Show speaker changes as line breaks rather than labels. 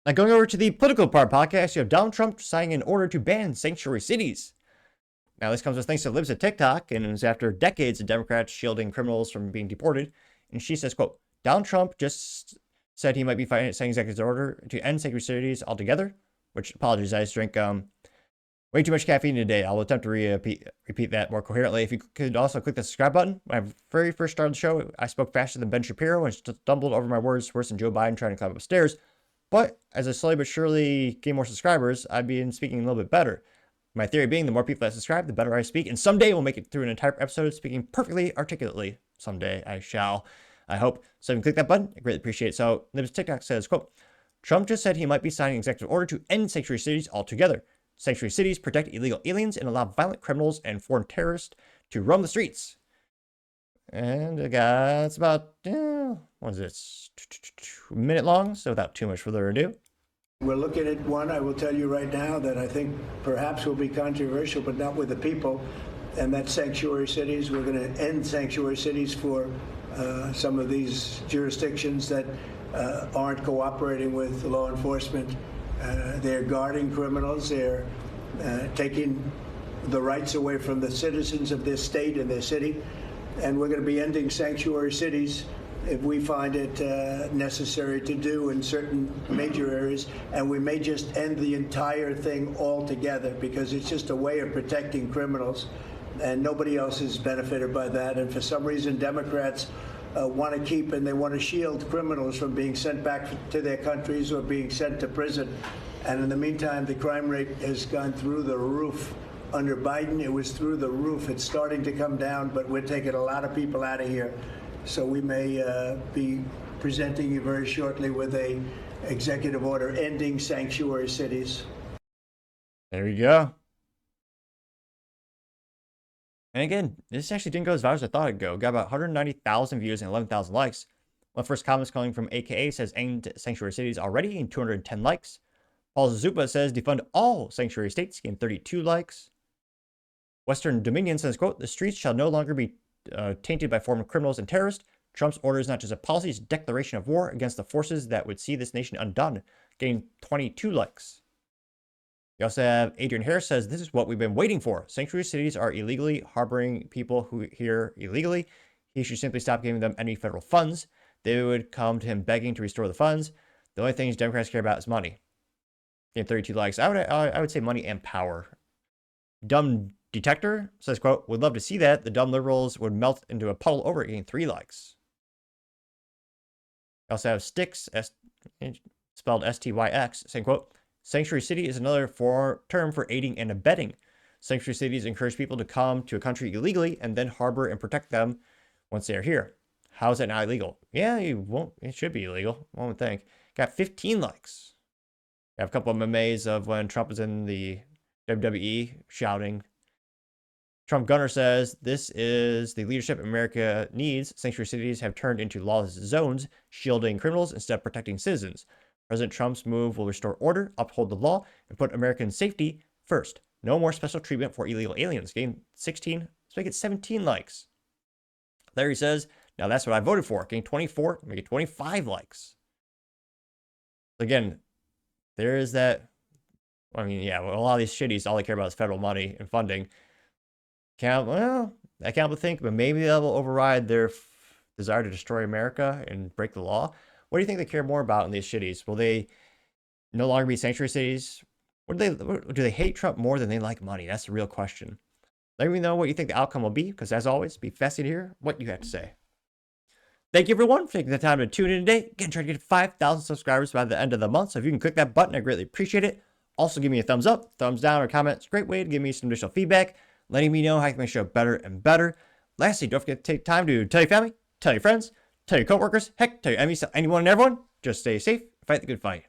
Now, going over to the political part podcast, you have Donald Trump signing an order to ban sanctuary cities. Now, this comes with thanks to Libs at TikTok, and is after decades of Democrats shielding criminals from being deported. And she says, quote, Donald Trump just said he might be signing executive order to end sanctuary cities altogether, which, apologies, I just drank way too much caffeine today. I'll attempt to repeat that more coherently. If you could also click the subscribe button. When I very first started the show, I spoke faster than Ben Shapiro and stumbled over my words worse than Joe Biden trying to climb upstairs. But as I slowly but surely gain more subscribers, I've been speaking a little bit better. My theory being the more people that subscribe, the better I speak. And someday we'll make it through an entire episode speaking perfectly articulately. Someday I shall. I hope. So if you click that button, I greatly appreciate it. So Libs TikTok says, quote, Trump just said he might be signing an executive order to end sanctuary cities altogether. Sanctuary cities protect illegal aliens and allow violent criminals and foreign terrorists to roam the streets. And it's about, what is this, a minute long, so without too much further ado.
We're looking at one, I will tell you right now, that I think perhaps will be controversial, but not with the people, and that's sanctuary cities. We're going to end sanctuary cities for some of these jurisdictions that aren't cooperating with law enforcement. They're guarding criminals. They're taking the rights away from the citizens of this state and their city. And we're going to be ending sanctuary cities if we find it necessary to do in certain major areas. And we may just end the entire thing altogether because it's just a way of protecting criminals. And nobody else is benefited by that. And for some reason, Democrats want to keep and they want to shield criminals from being sent back to their countries or being sent to prison. And in the meantime, the crime rate has gone through the roof. Under Biden, it was through the roof. It's starting to come down, but we're taking a lot of people out of here. So we may be presenting you very shortly with a executive order ending sanctuary cities.
There you go. And again, this actually didn't go as far as I thought it'd go. Got about 190,000 views and 11,000 likes. One first comments coming from AKA says end sanctuary cities already and 210 likes. Paul Zupa says defund all sanctuary states, gained 32 likes. Western Dominion says, quote, the streets shall no longer be tainted by former criminals and terrorists. Trump's order is not just a policy, it's a declaration of war against the forces that would see this nation undone, gained 22 likes. You also have Adrian Harris says, this is what we've been waiting for. Sanctuary cities are illegally harboring people who here illegally. He should simply stop giving them any federal funds. They would come to him begging to restore the funds. The only things Democrats care about is money. Gained 32 likes. I would say money and power. Dumb Detector says, quote, would love to see that. The dumb liberals would melt into a puddle over it, getting 3 likes. You also have Styx, spelled S-T-Y-X, saying, quote, sanctuary city is another term for aiding and abetting. Sanctuary cities encourage people to come to a country illegally and then harbor and protect them once they are here. How is that not illegal? Yeah, it should be illegal, one would think. Got 15 likes. I have a couple of memes of when Trump was in the WWE shouting. Trump Gunner says, this is the leadership America needs. Sanctuary cities have turned into lawless zones, shielding criminals instead of protecting citizens. President Trump's move will restore order, uphold the law, and put American safety first. No more special treatment for illegal aliens. Gain 16, let's make it 17 likes. Larry says, now that's what I voted for. Gain 24, make it 25 likes. Again, there is that. I mean, yeah, well, a lot of these shitties, all they care about is federal money and funding. I can't but think, but maybe that will override their desire to destroy America and break the law. What do you think they care more about in these shitties? Will they no longer be sanctuary cities? Do they hate Trump more than they like money? That's the real question. Let me know what you think the outcome will be, because as always, be fascinated to hear what you have to say. Thank you, everyone, for taking the time to tune in today. Again, trying to get 5,000 subscribers by the end of the month, so if you can click that button, I greatly appreciate it. Also, give me a thumbs up, thumbs down, or comment. It's a great way to give me some additional feedback, letting me know how I can make the show better and better. Lastly, don't forget to take time to tell your family, tell your friends, tell your coworkers, heck, tell your enemies, tell anyone and everyone. Just stay safe, fight the good fight.